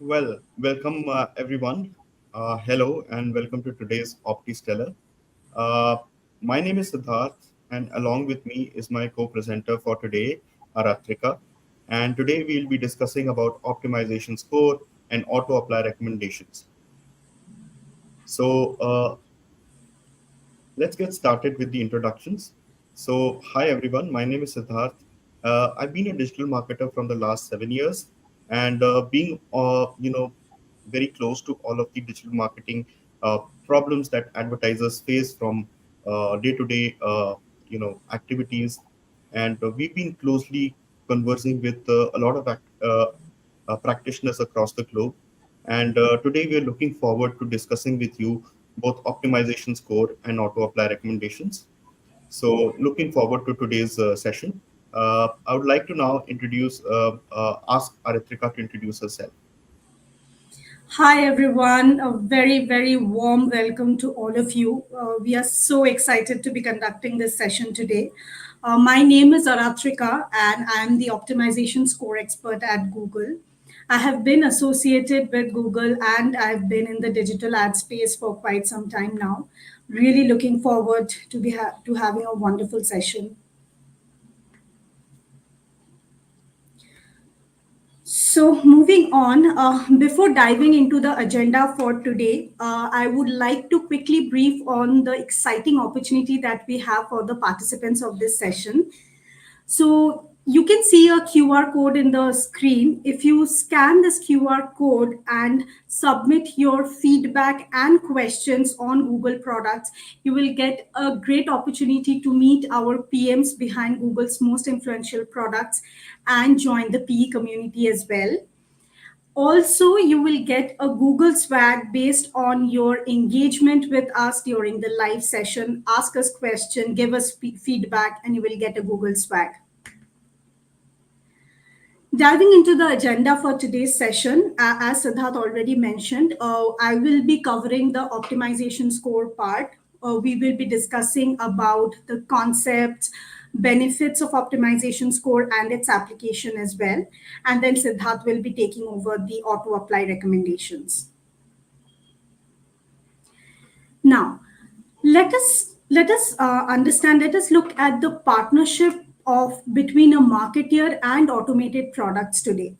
Welcome everyone. Hello and welcome to today's OptiStellar. Uh, my name is Siddharth, and along with me is my co-presenter for today, Aratrika. And today we'll be discussing about optimization score and auto-apply recommendations. So let's get started with the introductions. So, hi everyone, my name is Siddharth. I've been a digital marketer from the last 7 years, and being very close to all of the digital marketing uh, problems that advertisers face from day-to-day activities, and we've been closely conversing with a lot of practitioners across the globe. And today we are looking forward to discussing with you both optimization score and auto apply recommendations. So, looking forward to today's session. I would like to now ask Aritrika to introduce herself. Hi, everyone. A very, very warm welcome to all of you. We are so excited to be conducting this session today. My name is Aratrika, and I'm the optimization score expert at Google. I have been associated with Google and I've been in the digital ad space for quite some time now. Really looking forward to having a wonderful session. So, moving on, before diving into the agenda for today, I would like to quickly brief on the exciting opportunity that we have for the participants of this session. So you can see a QR code in the screen. If you scan this QR code and submit your feedback and questions on Google products, you will get a great opportunity to meet our PMs behind Google's most influential products and join the PE community as well. Also, you will get a Google swag based on your engagement with us during the live session. Ask us question, give us feedback, and you will get a Google swag. Diving into the agenda for today's session, as Siddharth already mentioned, I will be covering the optimization score part. We will be discussing about the concepts, benefits of optimization score and its application as well. And then Siddharth will be taking over the auto apply recommendations. Now, let us look at the partnership of between a marketeer and automated products today.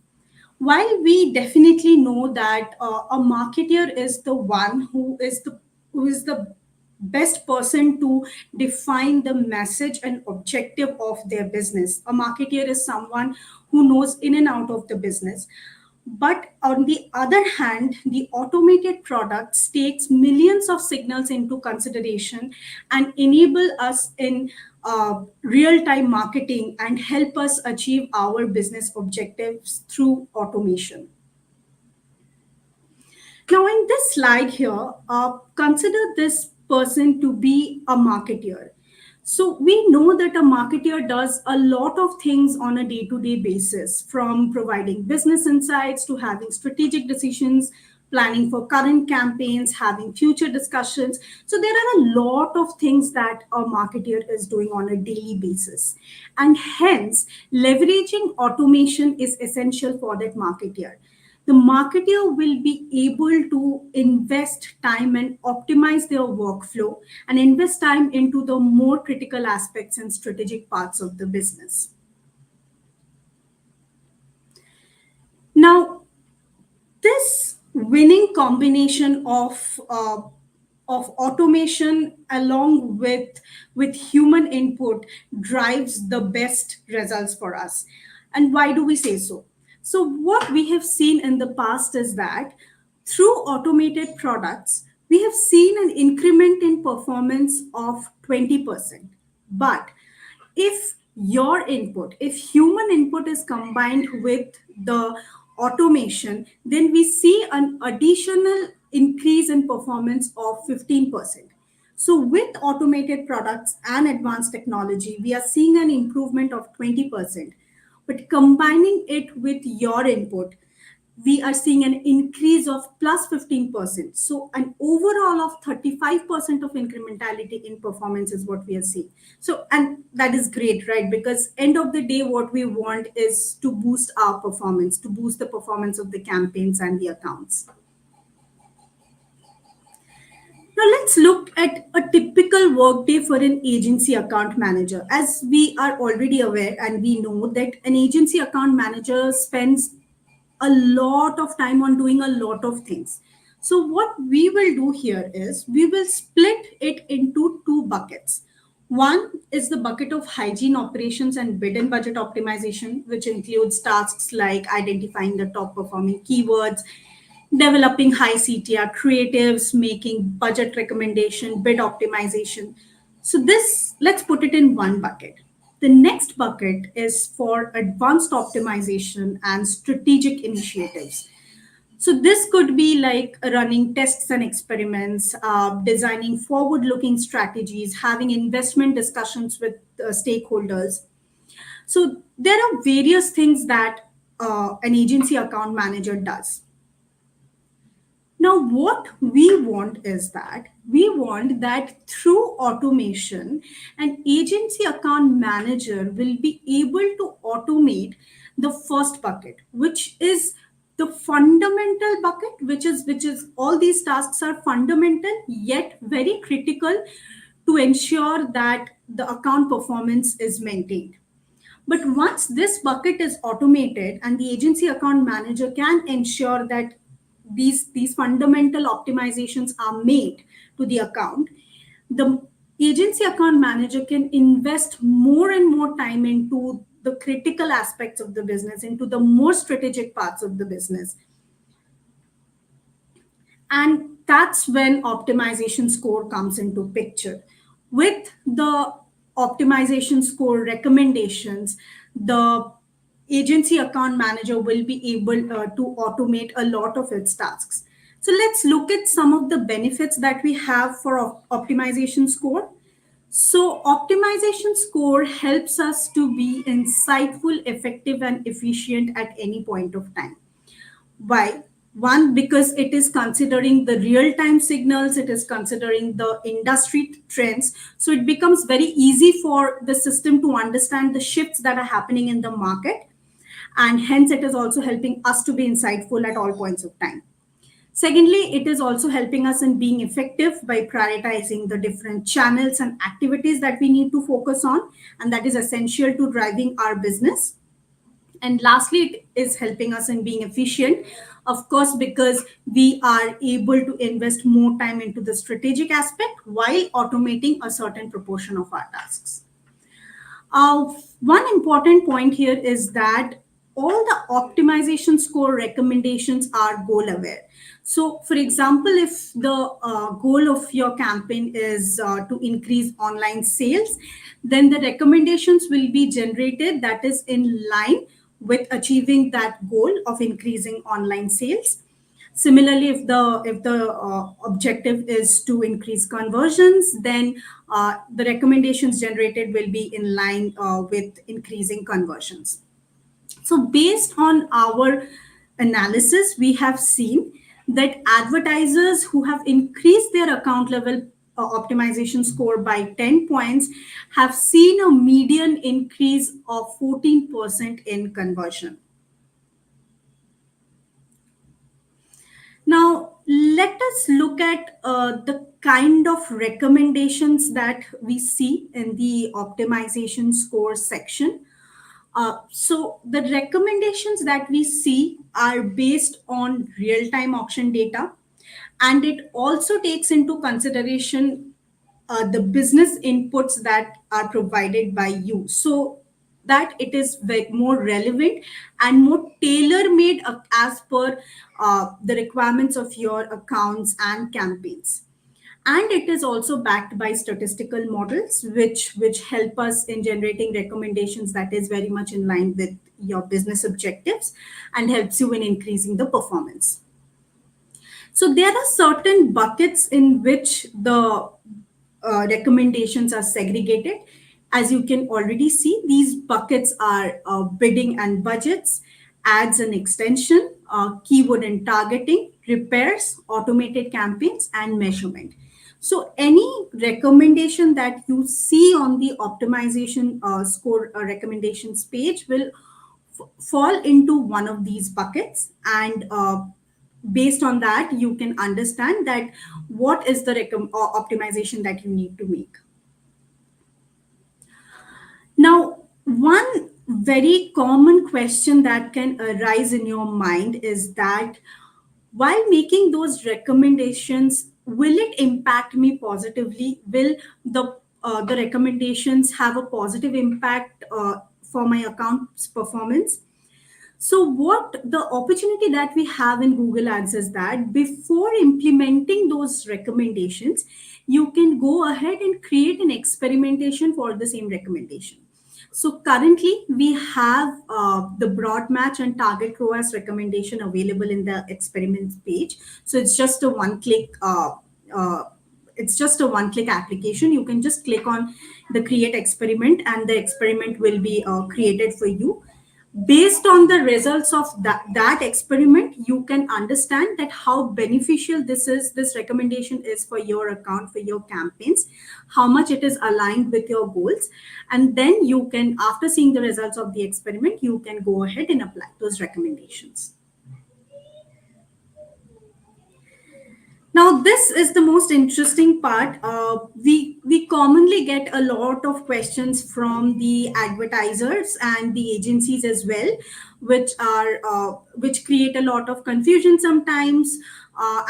While we definitely know that a marketeer is the one who is the best person to define the message and objective of their business. A marketeer is someone who knows in and out of the business. But on the other hand, the automated products takes millions of signals into consideration and enable us in real-time marketing and help us achieve our business objectives through automation. Now, in this slide here, consider this person to be a marketeer. So we know that a marketeer does a lot of things on a day-to-day basis, from providing business insights to having strategic decisions, planning for current campaigns, having future discussions. So there are a lot of things that a marketeer is doing on a daily basis. And hence, leveraging automation is essential for that marketeer. The marketer will be able to invest time and optimize their workflow and invest time into the more critical aspects and strategic parts of the business. Now, this winning combination of automation along with human input drives the best results for us. And why do we say so? So what we have seen in the past is that through automated products we have seen an increment in performance of 20%. But if human input is combined with the automation, then we see an additional increase in performance of 15%. So with automated products and advanced technology, we are seeing an improvement of 20%. But combining it with your input, we are seeing an increase of plus 15%. So an overall of 35% of incrementality in performance is what we are seeing. So, and that is great, right? Because end of the day, what we want is to boost our performance, to boost the performance of the campaigns and the accounts. Now let's look at a typical workday for an agency account manager. As we are already aware and we know that an agency account manager spends a lot of time on doing a lot of things. So what we will do here is we will split it into two buckets. One is the bucket of hygiene operations and bid and budget optimization, which includes tasks like identifying the top performing keywords, developing high CTR creatives, making budget recommendation, bid optimization. So this, let's put it in one bucket. The next bucket is for advanced optimization and strategic initiatives. So this could be like running tests and experiments, designing forward-looking strategies, having investment discussions with stakeholders. So there are various things that an agency account manager does. Now, what we want is that we want that through automation, an agency account manager will be able to automate the first bucket, which is the fundamental bucket, which is all these tasks are fundamental yet very critical to ensure that the account performance is maintained. But once this bucket is automated and the agency account manager can ensure that these fundamental optimizations are made to the account, the agency account manager can invest more and more time into the critical aspects of the business, into the more strategic parts of the business. And that's when optimization score comes into picture. With the optimization score recommendations, the agency account manager will be able to automate a lot of its tasks. So let's look at some of the benefits that we have for optimization score. So optimization score helps us to be insightful, effective, and efficient at any point of time. Why? One, because it is considering the real time signals, it is considering the industry trends. So it becomes very easy for the system to understand the shifts that are happening in the market. And hence, it is also helping us to be insightful at all points of time. Secondly, it is also helping us in being effective by prioritizing the different channels and activities that we need to focus on, and that is essential to driving our business. And lastly, it is helping us in being efficient, of course, because we are able to invest more time into the strategic aspect while automating a certain proportion of our tasks. One important point here is that all the optimization score recommendations are goal aware. So, for example, if the goal of your campaign is to increase online sales, then the recommendations will be generated that is in line with achieving that goal of increasing online sales. Similarly, if the objective is to increase conversions, then the recommendations generated will be in line with increasing conversions. So, based on our analysis, we have seen that advertisers who have increased their account level optimization score by 10 points have seen a median increase of 14% in conversion. Now, let us look at the kind of recommendations that we see in the optimization score section. So, the recommendations that we see are based on real time auction data, and it also takes into consideration the business inputs that are provided by you, so that it is more relevant and more tailor made as per the requirements of your accounts and campaigns. And it is also backed by statistical models which help us in generating recommendations that is very much in line with your business objectives and helps you in increasing the performance. So there are certain buckets in which the recommendations are segregated. As you can already see, these buckets are bidding and budgets, ads and extension, keyword and targeting, repairs, automated campaigns, and measurement. So, any recommendation that you see on the optimization score recommendations page will fall into one of these buckets, and based on that, you can understand that what is the optimization that you need to make. Now, one very common question that can arise in your mind is that while making those recommendations, will it impact me positively? Will the recommendations have a positive impact for my account's performance? So, what the opportunity that we have in Google Ads is that before implementing those recommendations, you can go ahead and create an experimentation for the same recommendation. So, currently, we have the broad match and target ROAS recommendation available in the experiments page. So, uh, it's just a one click application. You can just click on the create experiment, and the experiment will be created for you. Based on the results of that experiment, you can understand that how beneficial this recommendation is for your account, for your campaigns, how much it is aligned with your goals, and then you can, after seeing the results of the experiment, you can go ahead and apply those recommendations. Now, this is the most interesting part. We commonly get a lot of questions from the advertisers and the agencies as well, which create a lot of confusion sometimes,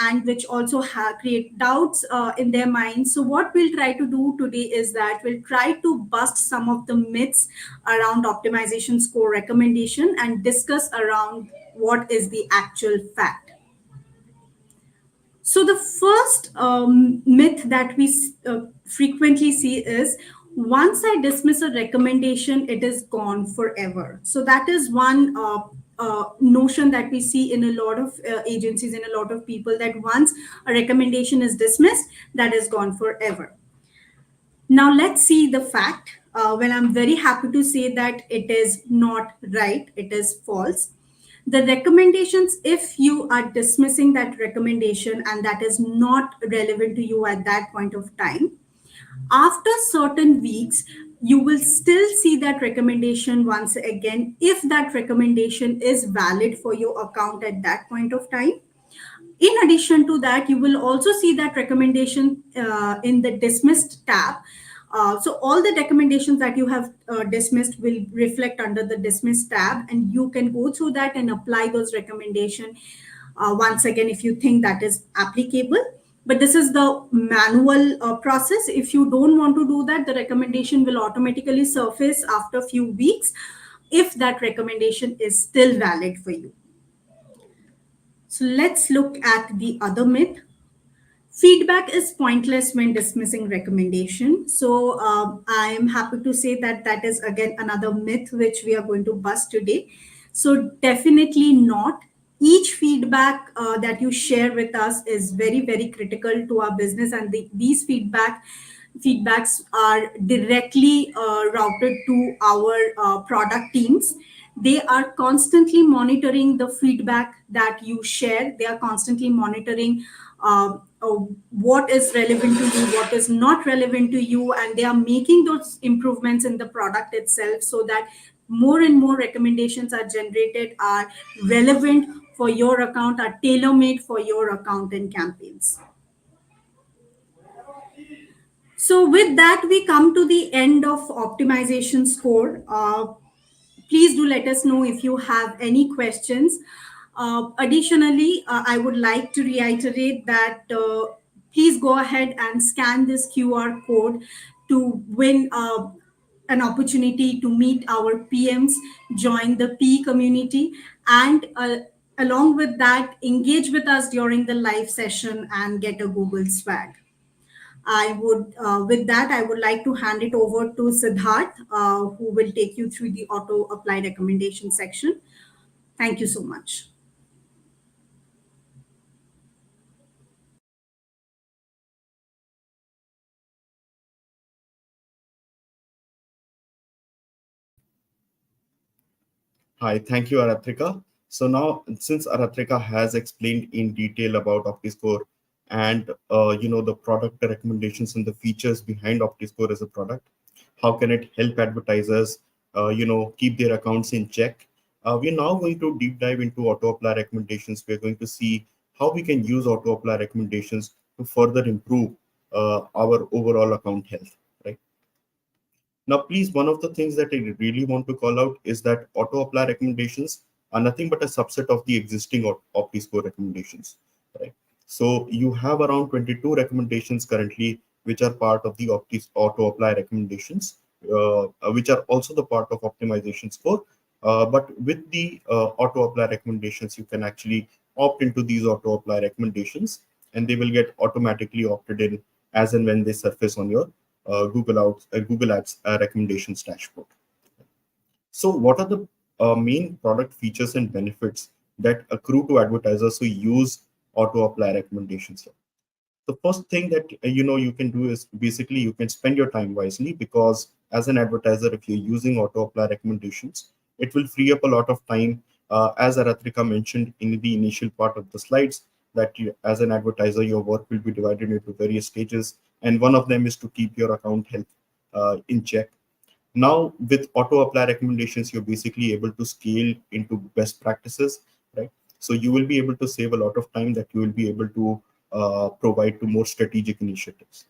and which also create doubts in their minds. So, what we'll try to do today is that we'll try to bust some of the myths around optimization score recommendation and discuss around what is the actual fact. So, the first myth that we frequently see is once I dismiss a recommendation, it is gone forever. So, that is one notion that we see in a lot of agencies and a lot of people, that once a recommendation is dismissed, that is gone forever. Now, let's see the fact. Well, I'm very happy to say that it is not right, it is false. The recommendations, if you are dismissing that recommendation and that is not relevant to you at that point of time, after certain weeks, you will still see that recommendation once again if that recommendation is valid for your account at that point of time. In addition to that, you will also see that recommendation in the dismissed tab. So all the recommendations that you have dismissed will reflect under the dismissed tab, and you can go through that and apply those recommendations once again if you think that is applicable. But this is the manual process. If you don't want to do that, the recommendation will automatically surface after a few weeks if that recommendation is still valid for you. So let's look at the other myth. Feedback is pointless when dismissing recommendation. So I am happy to say that that is again another myth which we are going to bust today. So definitely not. Each feedback that you share with us is very very critical to our business, and these feedbacks are directly routed to our product teams. They are constantly monitoring the feedback that you share. They are constantly monitoring what is relevant to you, what is not relevant to you, and they are making those improvements in the product itself so that more and more recommendations are generated, are relevant for your account, are tailor made for your account and campaigns. So, with that, we come to the end of optimization score. Please do let us know if you have any questions. Additionally, I would like to reiterate that please go ahead and scan this QR code to win an opportunity to meet our PMs, join the P community, and along with that, engage with us during the live session and get a Google swag. With that, I would like to hand it over to Siddharth, who will take you through the auto apply recommendation section. Thank you so much. Hi, thank you, Aratrika. So now, since Aratrika has explained in detail about OptiScore and the product recommendations and the features behind OptiScore as a product, how can it help advertisers, keep their accounts in check? We're now going to deep dive into auto apply recommendations. We're going to see how we can use auto apply recommendations to further improve our overall account health. Right. Now, please, one of the things that I really want to call out is that auto apply recommendations are nothing but a subset of the existing OptiScore recommendations, right? So you have around 22 recommendations currently, which are part of the auto apply recommendations, which are also the part of optimization score. But with the auto apply recommendations, you can actually opt into these auto apply recommendations, and they will get automatically opted in as and when they surface on your Google Ads recommendations dashboard. So, what are the main product features and benefits that accrue to advertisers who use auto apply recommendations? The first thing that you can do is basically you can spend your time wisely, because as an advertiser, if you're using auto apply recommendations, it will free up a lot of time. As Aratrika mentioned in the initial part of the slides, that as an advertiser, your work will be divided into various stages, and one of them is to keep your account health in check. Now, with auto apply recommendations, you're basically able to scale into best practices, right? So you will be able to save a lot of time that you will be able to provide to more strategic initiatives.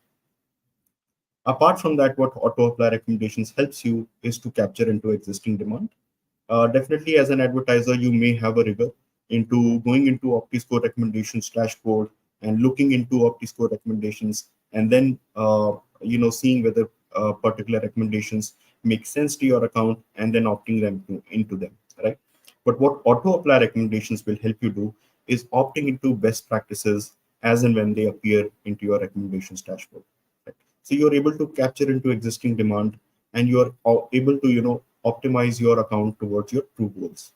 Apart from that, what auto apply recommendations helps you is to capture into existing demand. Definitely, as an advertiser, you may have a rigor into going into OptiScore recommendations dashboard and looking into OptiScore recommendations, and then seeing whether particular recommendations make sense to your account, and then opting into them, right? But what auto apply recommendations will help you do is opting into best practices as and when they appear into your recommendations dashboard. Right? So you're able to capture into existing demand, and you're able to optimize your account towards your true goals.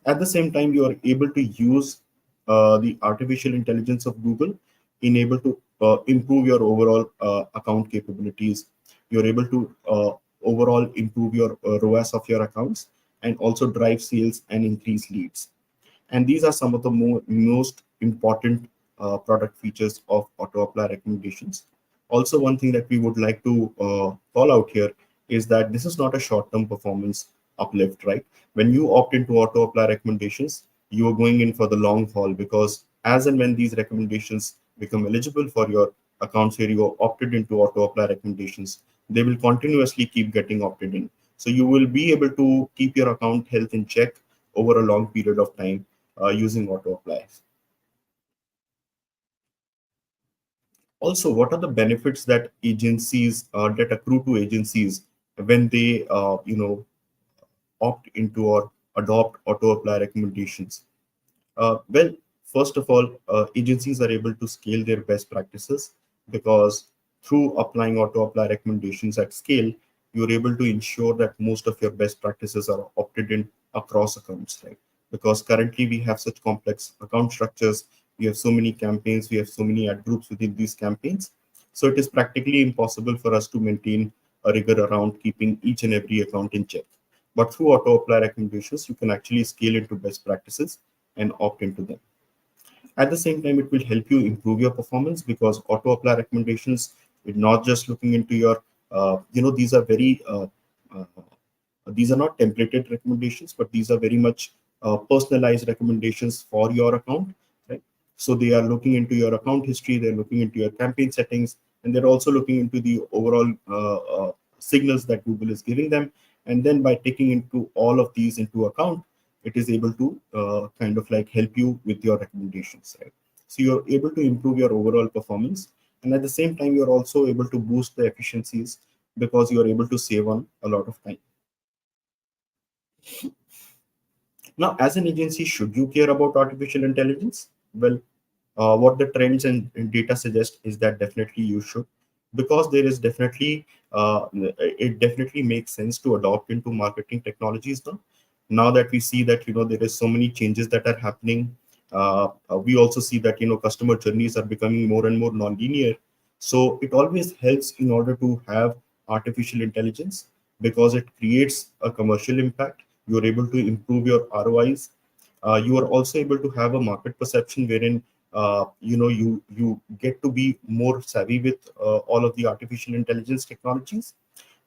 At the same time, you are able to use the artificial intelligence of Google in able to improve your overall account capabilities. You're able to overall improve your ROAS of your accounts, and also drive sales and increase leads. And these are some of the most important product features of auto apply recommendations. Also, one thing that we would like to call out here is that this is not a short-term performance uplift, right? When you opt into auto apply recommendations, you are going in for the long haul, because as and when these recommendations become eligible for your accounts where you are opted into auto apply recommendations, they will continuously keep getting opted in. So you will be able to keep your account health in check over a long period of time using auto apply. Also, what are the benefits that agencies that accrue to agencies when they opt into or adopt auto apply recommendations? Well, first of all, agencies are able to scale their best practices, because through applying auto apply recommendations at scale, you're able to ensure that most of your best practices are opted in across accounts, right? Because currently we have such complex account structures, we have so many campaigns, we have so many ad groups within these campaigns. So it is practically impossible for us to maintain a rigor around keeping each and every account in check. But through auto apply recommendations, you can actually scale into best practices and opt into them. At the same time, it will help you improve your performance, because auto apply recommendations is not just looking into your, these are very, these are not templated recommendations, but these are very much personalized recommendations for your account, right? So they are looking into your account history, they're looking into your campaign settings, and they're also looking into the overall signals that Google is giving them. And then by taking into all of these into account, it is able to kind of like help you with your recommendations, right? So you're able to improve your overall performance, and at the same time, you're also able to boost the efficiencies, because you're able to save on a lot of time. Now, as an agency, should you care about artificial intelligence? Well, what the trends and data suggest is that definitely you should, because there is definitely it definitely makes sense to adopt into marketing technologies now. Now that we see that there is so many changes that are happening, we also see that customer journeys are becoming more and more non-linear. So it always helps in order to have artificial intelligence, because it creates a commercial impact, you're able to improve your ROIs. You are also able to have a market perception wherein you get to be more savvy with all of the artificial intelligence technologies.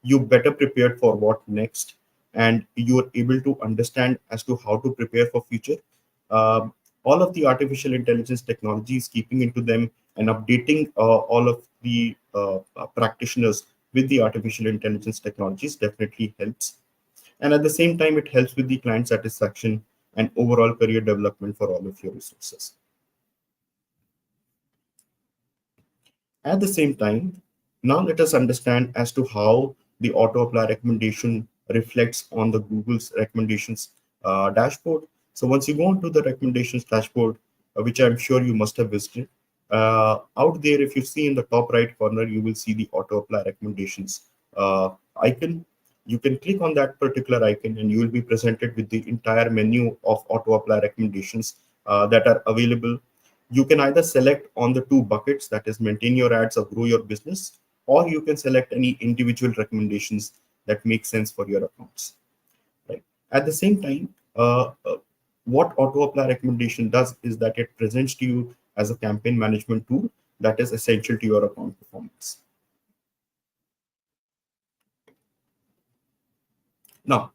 You better prepared for what next, and you are able to understand as to how to prepare for future. Um, all of the artificial intelligence technologies, keeping into them and updating all of the practitioners with the artificial intelligence technologies definitely helps. And at the same time, it helps with the client satisfaction and overall career development for all of your resources. At the same time, now let us understand as to how the auto apply recommendation reflects on the Google's recommendations dashboard. So once you go into the recommendations dashboard, which I'm sure you must have visited, out there, if you see in the top right corner, you will see the auto apply recommendations icon. You can click on that particular icon and you will be presented with the entire menu of auto apply recommendations that are available. You can either select on the two buckets, that is maintain your ads or grow your business, or you can select any individual recommendations that make sense for your accounts. Right. At the same time, what auto apply recommendation does is that it presents to you as a campaign management tool that is essential to your account performance. Now,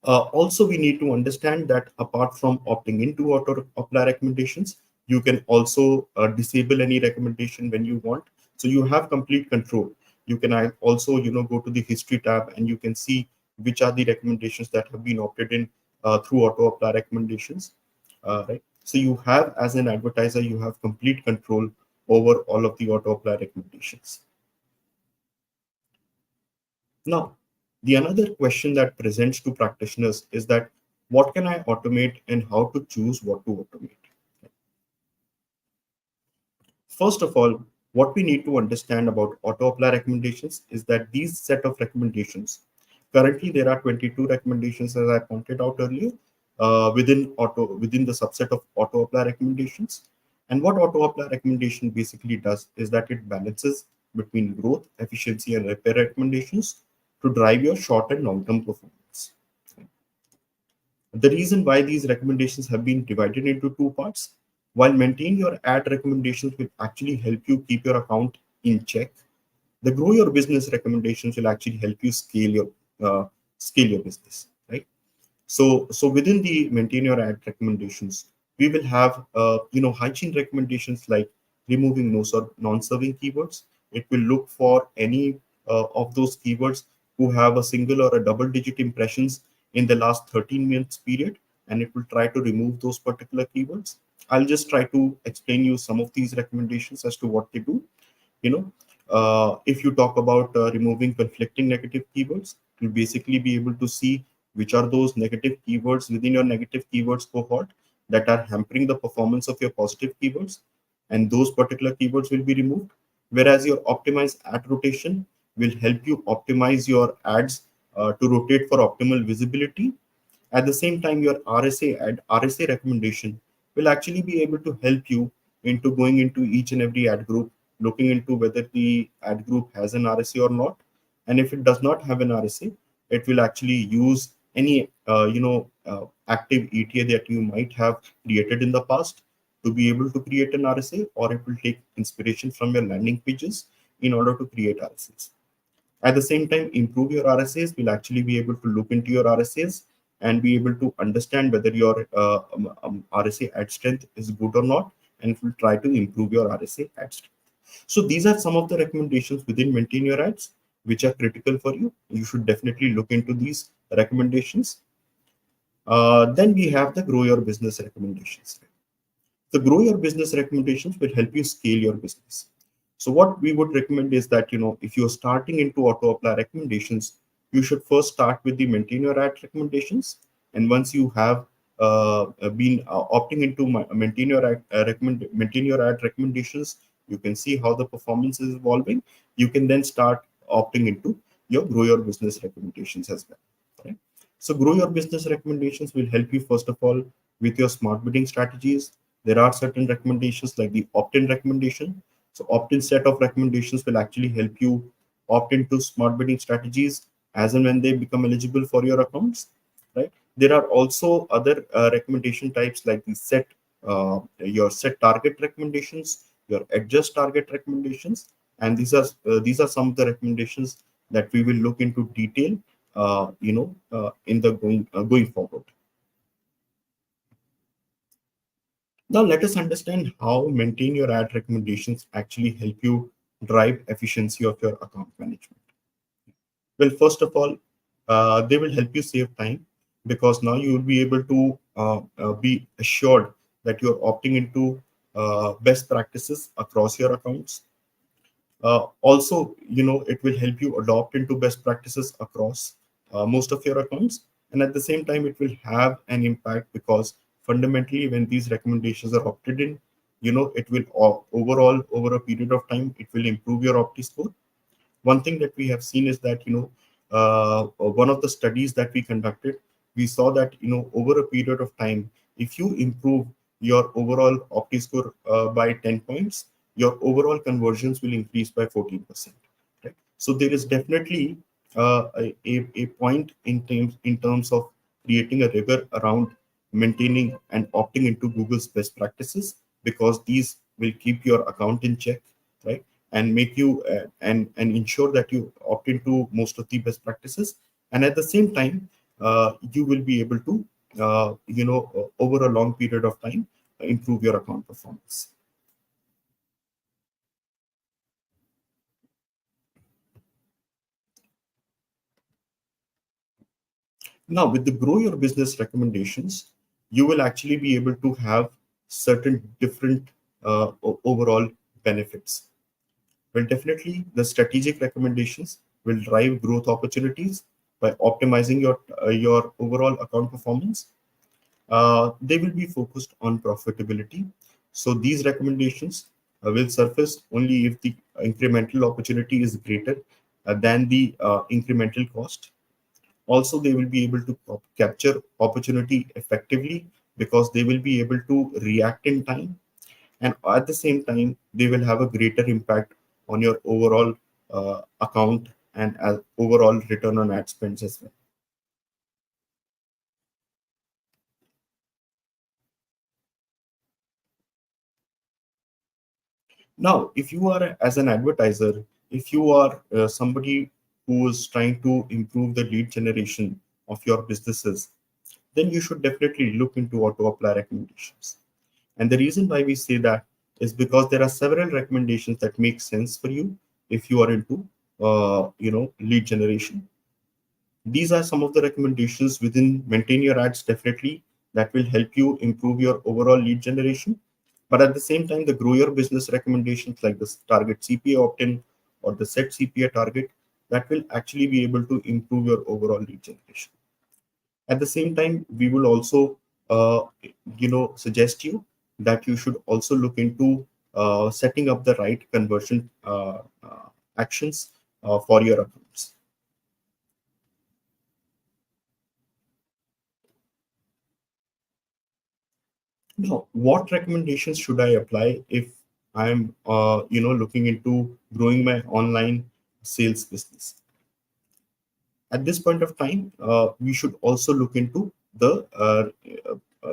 also, we need to understand that apart from opting into auto apply recommendations, you can also disable any recommendation when you want. So you have complete control. You can also, go to the history tab and you can see which are the recommendations that have been opted in through auto apply recommendations. Right. So you have, as an advertiser, you have complete control over all of the auto apply recommendations. Now, the another question that presents to practitioners is that what can I automate and how to choose what to automate? First of all, what we need to understand about auto apply recommendations is that these set of recommendations, currently there are 22 recommendations as I pointed out earlier within the subset of auto apply recommendations. And what auto apply recommendation basically does is that it balances between growth, efficiency, and repair recommendations to drive your short and long term performance. The reason why these recommendations have been divided into two parts, while maintain your ad recommendations will actually help you keep your account in check, the grow your business recommendations will actually help you scale your business, right? So within the maintain your ad recommendations, we will have hygiene recommendations like removing non-serving keywords. It will look for any of those keywords who have a single or a double-digit impressions in the last 13 minutes period, and it will try to remove those particular keywords. I'll just try to explain you some of these recommendations as to what they do. If you talk about removing conflicting negative keywords, you'll basically be able to see which are those negative keywords within your negative keywords cohort that are hampering the performance of your positive keywords, and those particular keywords will be removed. Whereas your optimized ad rotation will help you optimize your ads to rotate for optimal visibility. At the same time, your RSA recommendation will actually be able to help you into going into each and every ad group, looking into whether the ad group has an RSA or not. And if it does not have an RSA, it will actually use any active ETA that you might have created in the past to be able to create an RSA, or it will take inspiration from your landing pages in order to create RSAs. At the same time, improve your RSAs will actually be able to look into your RSAs and be able to understand whether your RSA ad strength is good or not, and it will try to improve your RSA ad strength. So these are some of the recommendations within maintain your ads, which are critical for you. You should definitely look into these recommendations. Then we have the grow your business recommendations. The grow your business recommendations will help you scale your business. So what we would recommend is that, if you're starting into auto apply recommendations, you should first start with the maintain your ad recommendations. And once you have been opting into maintain your ad recommendations, you can see how the performance is evolving. You can then start opting into your grow your business recommendations as well. Right? So grow your business recommendations will help you, first of all, with your smart bidding strategies. There are certain recommendations like the opt-in recommendation. So opt-in set of recommendations will actually help you opt into smart bidding strategies as and when they become eligible for your accounts, right? There are also other recommendation types like the your set target recommendations, your adjust target recommendations, and these are some of the recommendations that we will look into detail, in the going forward. Now let us understand how maintain your ad recommendations actually help you drive efficiency of your account management. Well, first of all, they will help you save time because now you will be able to be assured that you're opting into best practices across your accounts. Also, it will help you adopt into best practices across most of your accounts. And at the same time, it will have an impact because fundamentally, when these recommendations are opted in, it will overall, over a period of time, it will improve your Opti score. One thing that we have seen is that one of the studies that we conducted, we saw that over a period of time, if you improve your overall opti score by 10 points, your overall conversions will increase by 14%, right? So there is definitely a point in terms of creating a rigor around maintaining and opting into Google's best practices, because these will keep your account in check, right? And make you and ensure that you opt into most of the best practices, and at the same time you will be able to over a long period of time improve your account performance. Now with the grow your business recommendations, you will actually be able to have certain different overall benefits. Well, definitely, the strategic recommendations will drive growth opportunities by optimizing your overall account performance. They will be focused on profitability. So these recommendations will surface only if the incremental opportunity is greater than the incremental cost. Also, they will be able to capture opportunity effectively because they will be able to react in time, and at the same time they will have a greater impact on your overall account and overall return on ad spends as well. Now if you are as an advertiser, if you are somebody who is trying to improve the lead generation of your businesses, then you should definitely look into auto apply recommendations. And the reason why we say that is because there are several recommendations that make sense for you if you are into lead generation. These are some of the recommendations within maintain your ads, definitely, that will help you improve your overall lead generation. But at the same time, the grow your business recommendations like the target CPA opt-in or the set CPA target, that will actually be able to improve your overall lead generation. At the same time, we will also suggest you that you should also look into setting up the right conversion actions for your accounts. Now, what recommendations should I apply if I'm, looking into growing my online sales business? At this point of time, we should also look into the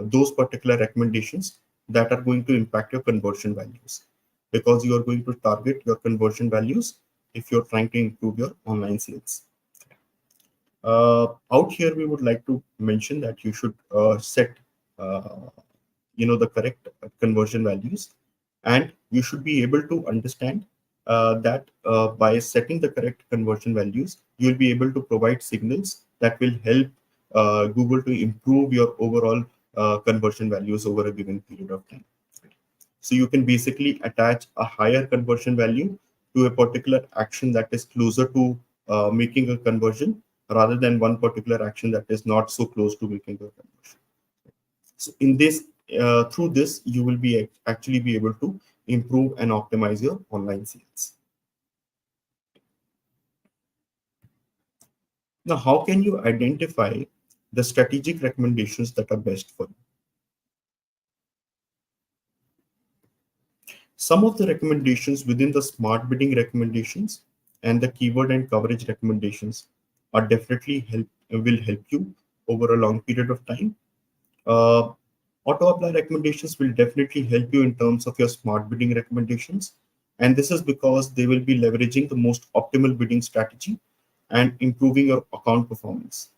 those particular recommendations that are going to impact your conversion values, because you are going to target your conversion values if you're trying to improve your online sales. Out here, we would like to mention that you should set uh, the correct conversion values, and you should be able to understand that by setting the correct conversion values, you'll be able to provide signals that will help Google to improve your overall conversion values over a given period of time. So you can basically attach a higher conversion value to a particular action that is closer to making a conversion, rather than one particular action that is not so close to making a conversion. So in this, through this, you will be actually be able to improve and optimize your online sales. Now, how can you identify the strategic recommendations that are best for you? Some of the recommendations within the smart bidding recommendations and the keyword and coverage recommendations are definitely will help you over a long period of time. Uh, Auto apply recommendations will definitely help you in terms of your smart bidding recommendations. And this is because they will be leveraging the most optimal bidding strategy and improving your account performance.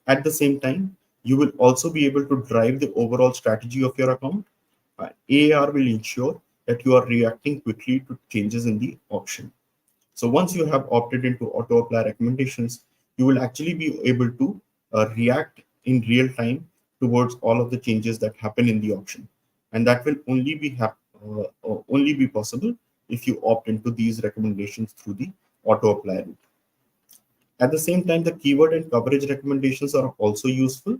At the same time, you will also be able to drive the overall strategy of your account. AAR will ensure that you are reacting quickly to changes in the auction. So once you have opted into auto apply recommendations, you will actually be able to react in real time towards all of the changes that happen in the auction, and that will only be possible if you opt into these recommendations through the auto apply route. At the same time, the keyword and coverage recommendations are also useful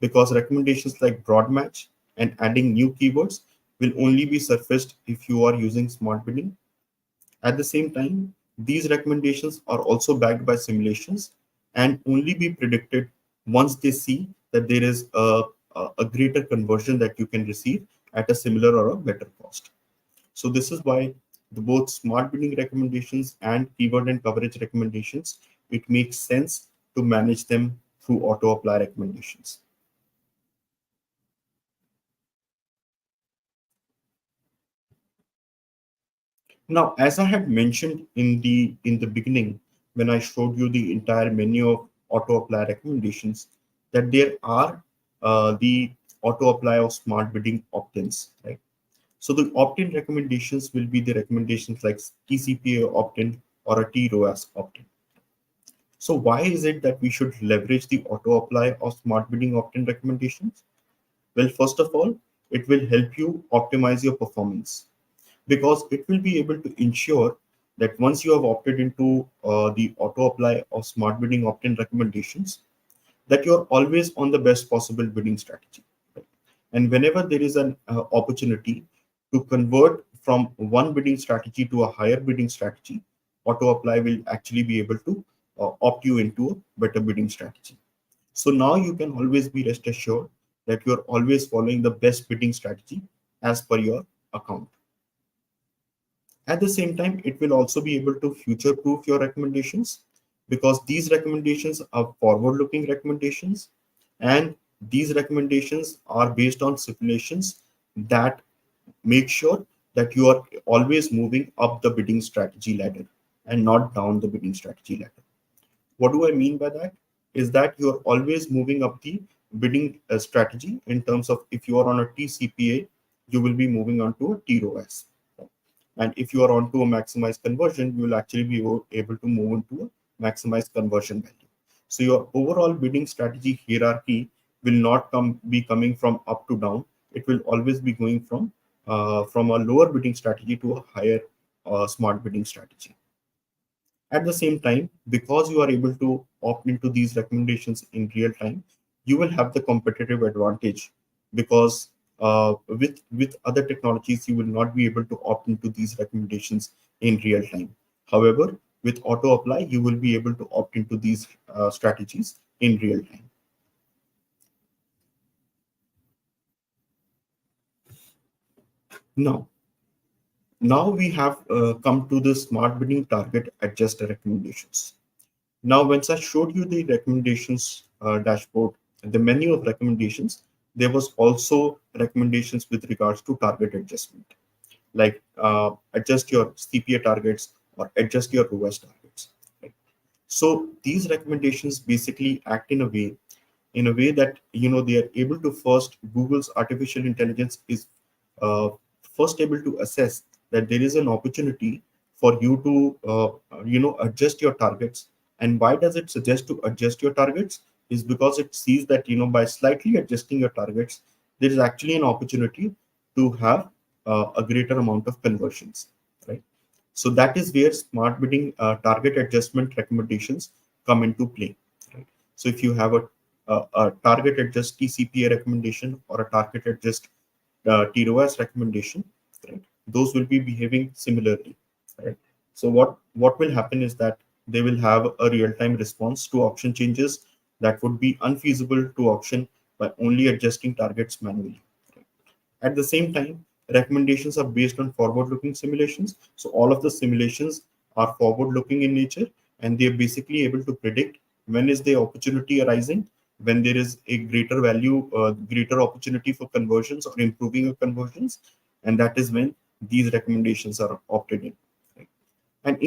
because recommendations like broad match and adding new keywords will only be surfaced if you are using smart bidding. At the same time, these recommendations are also backed by simulations and only be predicted once they see that there is a greater conversion that you can receive at a similar or a better cost. So this is why the both smart bidding recommendations and keyword and coverage recommendations, it makes sense to manage them through auto apply recommendations. Now, as I had mentioned in the beginning, when I showed you the entire menu of auto apply recommendations, that there are the auto apply of smart bidding opt-ins, right? So the opt-in recommendations will be the recommendations like TCPA opt-in or a TROAS opt-in. So why is it that we should leverage the auto apply of smart bidding opt-in recommendations? Well, first of all, it will help you optimize your performance because it will be able to ensure that once you have opted into the auto apply of smart bidding opt-in recommendations, that you're always on the best possible bidding strategy. Right? And whenever there is an opportunity to convert from one bidding strategy to a higher bidding strategy, auto apply will actually be able to opt you into a better bidding strategy. So now you can always be rest assured that you're always following the best bidding strategy as per your account. At the same time, it will also be able to future proof your recommendations because these recommendations are forward looking recommendations, and these recommendations are based on simulations that make sure that you are always moving up the bidding strategy ladder and not down the bidding strategy ladder. What do I mean by that? Is that you're always moving up the bidding strategy in terms of if you are on a TCPA, you will be moving on to a TROAS. And if you are onto a maximized conversion, you will actually be able to move into a maximized conversion value. So your overall bidding strategy hierarchy will not be coming from up to down. It will always be going from a lower bidding strategy to a higher smart bidding strategy. At the same time, because you are able to opt into these recommendations in real time, you will have the competitive advantage because with other technologies, you will not be able to opt into these recommendations in real time. However, with auto apply, you will be able to opt into these strategies in real time. Now, now we have come to the smart bidding target adjuster recommendations. Now, once I showed you the recommendations dashboard, the menu of recommendations, there was also recommendations with regards to target adjustment, like adjust your CPA targets or adjust your ROAS targets. Right? So these recommendations basically act in a way that they are able to first Google's artificial intelligence is uh, first able to assess that there is an opportunity for you to adjust your targets. And why does it suggest to adjust your targets is because it sees that by slightly adjusting your targets there is actually an opportunity to have a greater amount of conversions, right? So that is where smart bidding target adjustment recommendations come into play, right? So if you have a target adjust TCPA recommendation or a target adjust TROAS recommendation, right? Those will be behaving similarly, right? So what will happen is that they will have a real-time response to auction changes that would be unfeasible to auction by only adjusting targets manually. At the same time, recommendations are based on forward-looking simulations. So all of the simulations are forward-looking in nature, and they're basically able to predict when is the opportunity arising when there is a greater value, greater opportunity for conversions or improving your conversions, and that is when these recommendations are opted in. Right? And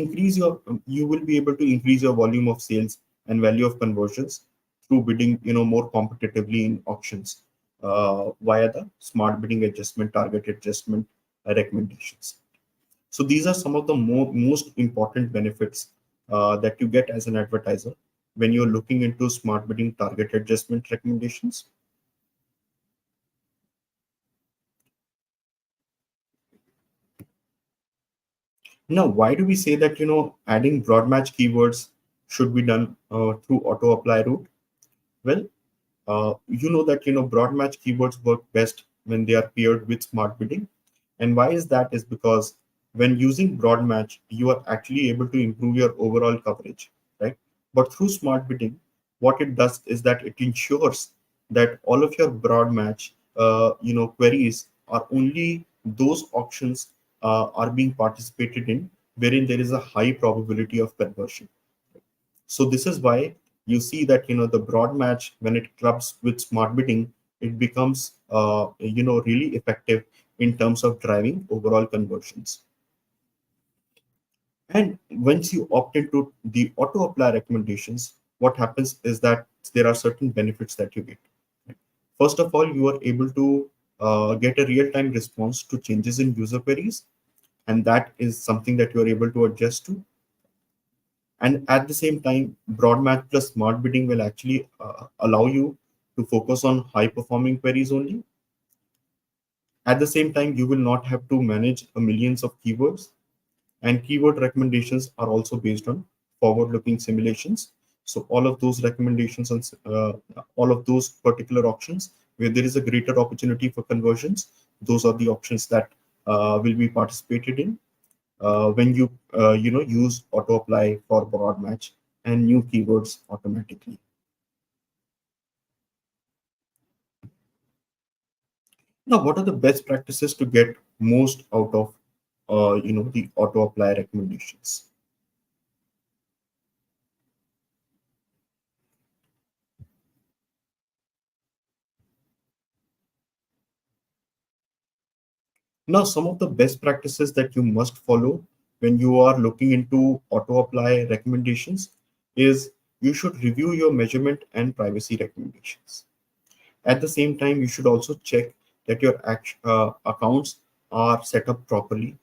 you will be able to increase your volume of sales and value of conversions through bidding, more competitively in auctions via the smart bidding adjustment, target adjustment recommendations. So these are some of the most important benefits that you get as an advertiser when you're looking into smart bidding target adjustment recommendations. Now, why do we say that adding broad match keywords should be done through auto apply route? Well, you know that broad match keywords work best when they are paired with smart bidding. And why is that? Is because when using broad match, you are actually able to improve your overall coverage, right? But through smart bidding, what it does is that it ensures that all of your broad match, queries are only those auctions are being participated in wherein there is a high probability of conversion. So this is why you see that the broad match, when it clubs with smart bidding, it becomes really effective in terms of driving overall conversions. And once you opt into the auto apply recommendations, what happens is that there are certain benefits that you get. First of all, you are able to get a real-time response to changes in user queries, and that is something that you are able to adjust to. And at the same time, broad match plus smart bidding will actually allow you to focus on high performing queries only. At the same time, you will not have to manage a millions of keywords, and keyword recommendations are also based on forward looking simulations. So all of those recommendations on all of those particular auctions where there is a greater opportunity for conversions, those are the auctions that will be participated in when you use auto apply for broad match and new keywords automatically. Now, what are the best practices to get most out of the auto apply recommendations? Now, some of the best practices that you must follow when you are looking into auto apply recommendations is you should review your measurement and privacy recommendations. At the same time, you should also check that your accounts are set up properly.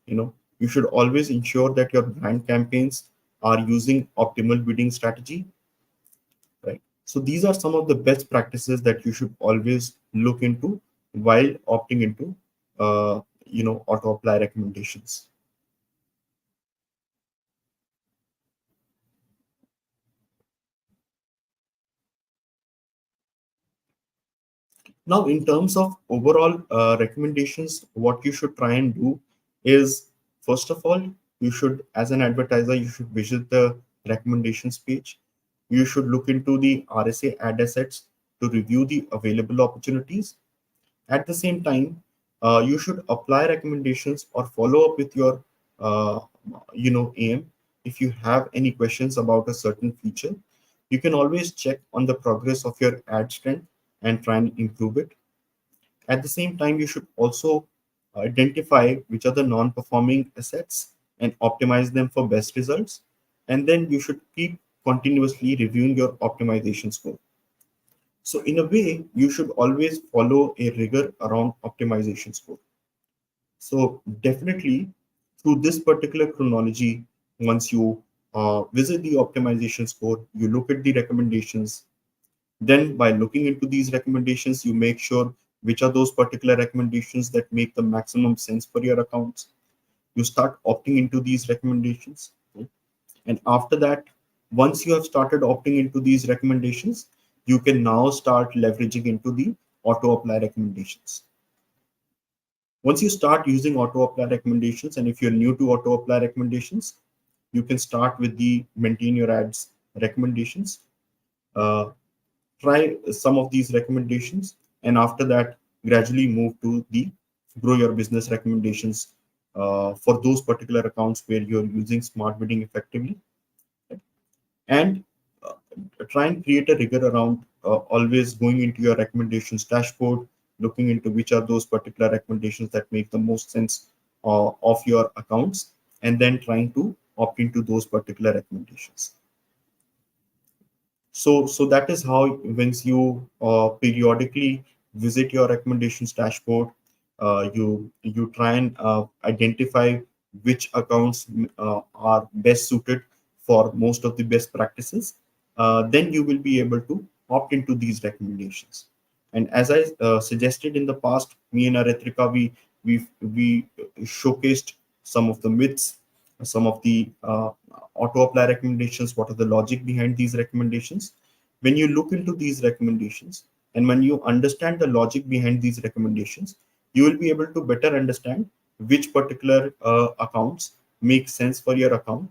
You should always ensure that your brand campaigns are using optimal bidding strategy, right? So these are some of the best practices that you should always look into while opting into auto apply recommendations. Now, in terms of overall recommendations, what you should try and do is, first of all, you should, as an advertiser, you should visit the recommendations page. You should look into the RSA ad assets to review the available opportunities. At the same time, you should apply recommendations or follow up with your, AM. If you have any questions about a certain feature, you can always check on the progress of your ad strength and try and improve it. At the same time, you should also identify which are the non-performing assets and optimize them for best results. And then you should keep continuously reviewing your optimization score. So in a way, you should always follow a rigor around optimization score. So definitely through this particular chronology, once you visit the optimization score, you look at the recommendations. Then by looking into these recommendations, you make sure which are those particular recommendations that make the maximum sense for your accounts. You start opting into these recommendations. Okay? And after that, once you have started opting into these recommendations, you can now start leveraging into the auto apply recommendations. Once you start using auto apply recommendations, and if you're new to auto apply recommendations, you can start with the maintain your ads recommendations. Uh, Try some of these recommendations, and after that, gradually move to the grow your business recommendations for those particular accounts where you're using smart bidding effectively, and try and create a rigor around always going into your recommendations dashboard, looking into which are those particular recommendations that make the most sense of your accounts, and then trying to opt into those particular recommendations. So that is how, once you periodically visit your recommendations dashboard, you try and identify which accounts are best suited for most of the best practices. Then you will be able to opt into these recommendations. And as I suggested in the past, me and Aritrika, we showcased some of the myths, some of the auto apply recommendations, what are the logic behind these recommendations. When you look into these recommendations and when you understand the logic behind these recommendations, you will be able to better understand which particular accounts make sense for your account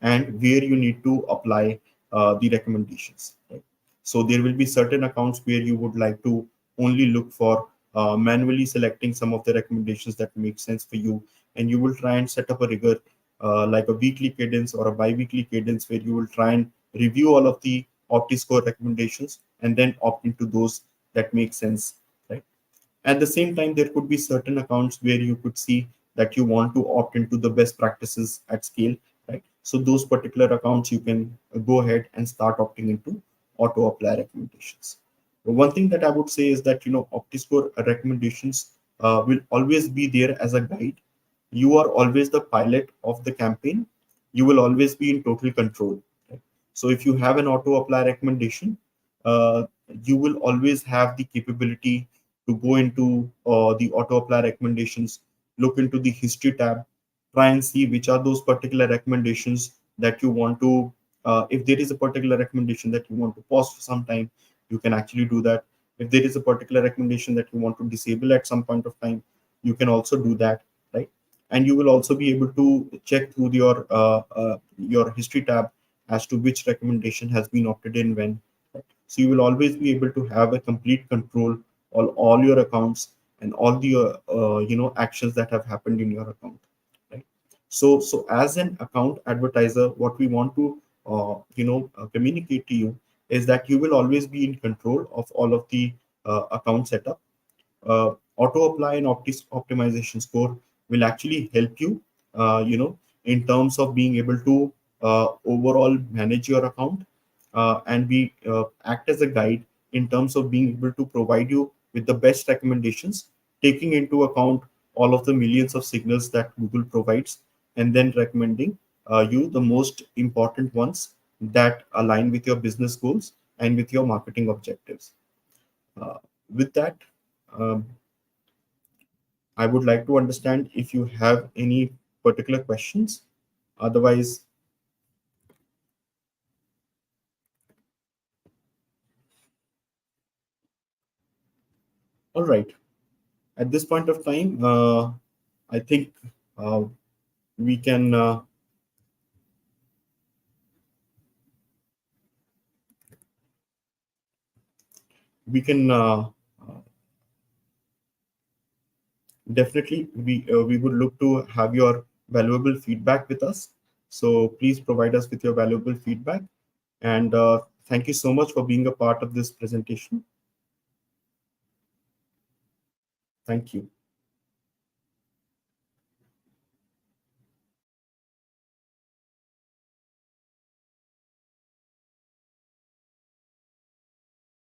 and where you need to apply the recommendations, right? So there will be certain accounts where you would like to only look for manually selecting some of the recommendations that make sense for you, and you will try and set up a rigor like a weekly cadence or a bi-weekly cadence where you will try and review all of the OptiScore recommendations and then opt into those that make sense, right? At the same time, there could be certain accounts where you could see that you want to opt into the best practices at scale, right? So those particular accounts, you can go ahead and start opting into auto apply recommendations. One thing that I would say is that, OptiScore recommendations will always be there as a guide. You are always the pilot of the campaign. You will always be in total control, right? So if you have an auto apply recommendation, you will always have the capability to go into the auto apply recommendations, look into the history tab, try and see which are those particular recommendations that you want to, if there is a particular recommendation that you want to pause for some time, you can actually do that. If there is a particular recommendation that you want to disable at some point of time, you can also do that, right? And you will also be able to check through your history tab as to which recommendation has been opted in when, right? So you will always be able to have a complete control on all your accounts and all the actions that have happened in your account, right? So as an account advertiser, what we want to communicate to you is that you will always be in control of all of the account setup. Auto apply and optimization score will actually help you, in terms of being able to overall manage your account, and be act as a guide in terms of being able to provide you with the best recommendations, taking into account all of the millions of signals that Google provides, and then recommending you the most important ones that align with your business goals and with your marketing objectives. Uh, with that, um, I would like to understand if you have any particular questions. Otherwise, all right. At this point of time, I think uh, we can uh, we can definitely we would look to have your valuable feedback with us. So please provide us with your valuable feedback. And thank you so much for being a part of this presentation. Thank you.